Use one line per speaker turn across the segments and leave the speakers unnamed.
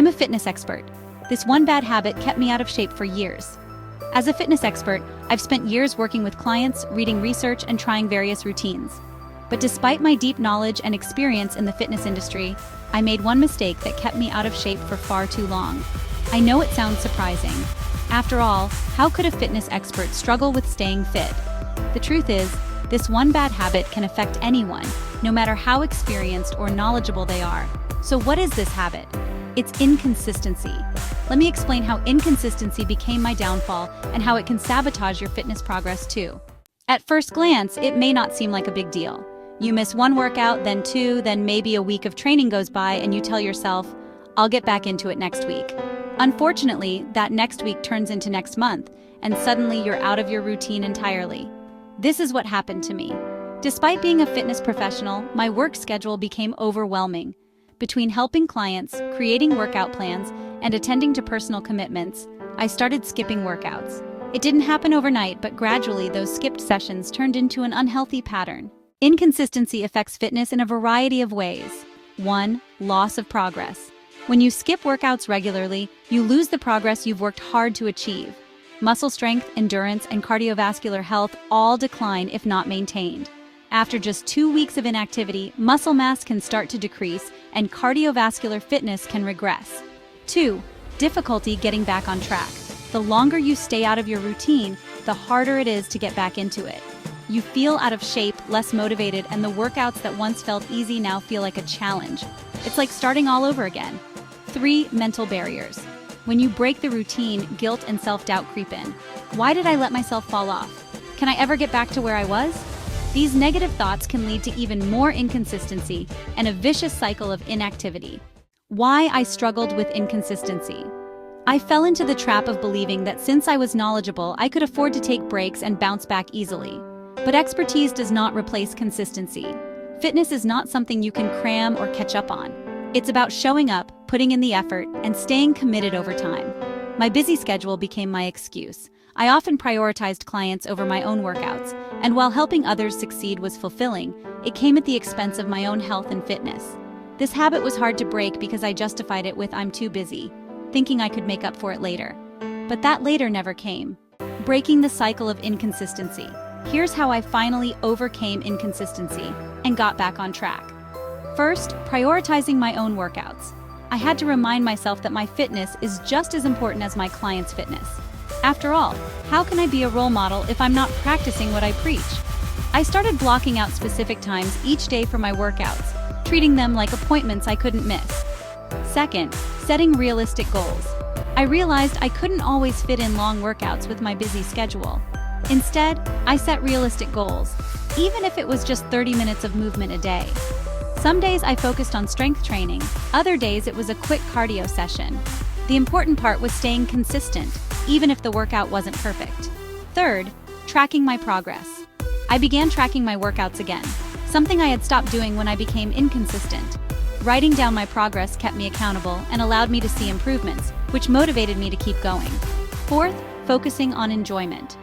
I'm a fitness expert. This one bad habit kept me out of shape for years. As a fitness expert, I've spent years working with clients, reading research, and trying various routines. But despite my deep knowledge and experience in the fitness industry, I made one mistake that kept me out of shape for far too long. I know it sounds surprising. After all, how could a fitness expert struggle with staying fit? The truth is, this one bad habit can affect anyone, no matter how experienced or knowledgeable they are. So what is this habit? It's inconsistency. Let me explain how inconsistency became my downfall and how it can sabotage your fitness progress too. At first glance, it may not seem like a big deal. You miss one workout, then two, then maybe a week of training goes by and you tell yourself, I'll get back into it next week. Unfortunately, that next week turns into next month, and suddenly you're out of your routine entirely. This is what happened to me. Despite being a fitness professional, my work schedule became overwhelming. Between helping clients, creating workout plans, and attending to personal commitments, I started skipping workouts. It didn't happen overnight, but gradually those skipped sessions turned into an unhealthy pattern. Inconsistency affects fitness in a variety of ways. 1. Loss of progress. When you skip workouts regularly, you lose the progress you've worked hard to achieve. Muscle strength, endurance, and cardiovascular health all decline if not maintained. After just 2 weeks of inactivity, muscle mass can start to decrease and cardiovascular fitness can regress. 2. Difficulty getting back on track. The longer you stay out of your routine, the harder it is to get back into it. You feel out of shape, less motivated, and the workouts that once felt easy now feel like a challenge. It's like starting all over again. 3. Mental barriers. When you break the routine, guilt and self-doubt creep in. Why did I let myself fall off? Can I ever get back to where I was? These negative thoughts can lead to even more inconsistency and a vicious cycle of inactivity. Why I struggled with inconsistency. I fell into the trap of believing that since I was knowledgeable, I could afford to take breaks and bounce back easily. But expertise does not replace consistency. Fitness is not something you can cram or catch up on. It's about showing up, putting in the effort, and staying committed over time. My busy schedule became my excuse. I often prioritized clients over my own workouts, and while helping others succeed was fulfilling, it came at the expense of my own health and fitness. This habit was hard to break because I justified it with "I'm too busy," thinking I could make up for it later. But that later never came. Breaking the cycle of inconsistency. Here's how I finally overcame inconsistency and got back on track. First, prioritizing my own workouts. I had to remind myself that my fitness is just as important as my client's fitness. After all, how can I be a role model if I'm not practicing what I preach? I started blocking out specific times each day for my workouts, treating them like appointments I couldn't miss. Second, setting realistic goals. I realized I couldn't always fit in long workouts with my busy schedule. Instead, I set realistic goals, even if it was just 30 minutes of movement a day. Some days I focused on strength training, other days it was a quick cardio session. The important part was staying consistent, even if the workout wasn't perfect. Third, tracking my progress. I began tracking my workouts again, something I had stopped doing when I became inconsistent. Writing down my progress kept me accountable and allowed me to see improvements, which motivated me to keep going. Fourth, focusing on enjoyment.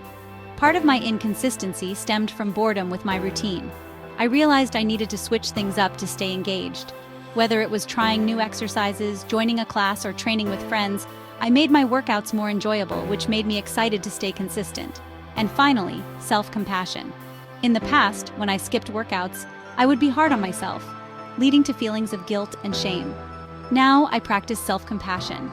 Part of my inconsistency stemmed from boredom with my routine. I realized I needed to switch things up to stay engaged. Whether it was trying new exercises, joining a class, or training with friends, I made my workouts more enjoyable, which made me excited to stay consistent. And finally, self-compassion. In the past, when I skipped workouts, I would be hard on myself, leading to feelings of guilt and shame. Now I practice self-compassion.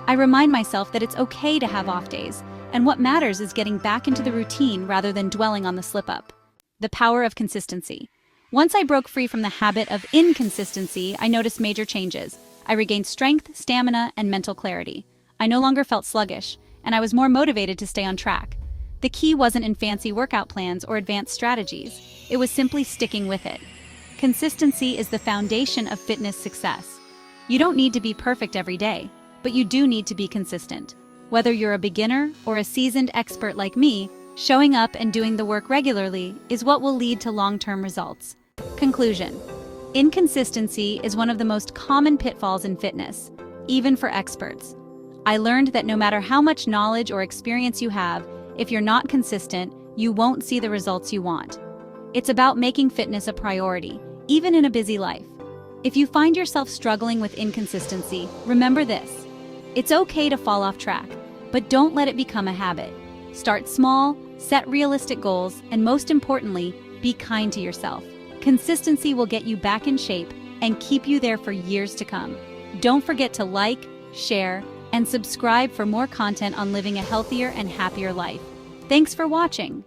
I remind myself that it's okay to have off days, and what matters is getting back into the routine rather than dwelling on the slip-up. The power of consistency. Once I broke free from the habit of inconsistency, I noticed major changes. I regained strength, stamina, and mental clarity. I no longer felt sluggish, and I was more motivated to stay on track. The key wasn't in fancy workout plans or advanced strategies. It was simply sticking with it. Consistency is the foundation of fitness success. You don't need to be perfect every day, but you do need to be consistent. Whether you're a beginner or a seasoned expert like me, showing up and doing the work regularly is what will lead to long-term results. Conclusion. Inconsistency is one of the most common pitfalls in fitness, even for experts. I learned that no matter how much knowledge or experience you have, if you're not consistent, you won't see the results you want. It's about making fitness a priority, even in a busy life. If you find yourself struggling with inconsistency, remember this. It's okay to fall off track, but don't let it become a habit. Start small, set realistic goals, and most importantly, be kind to yourself. Consistency will get you back in shape and keep you there for years to come. Don't forget to like, share, and subscribe for more content on living a healthier and happier life. Thanks for watching.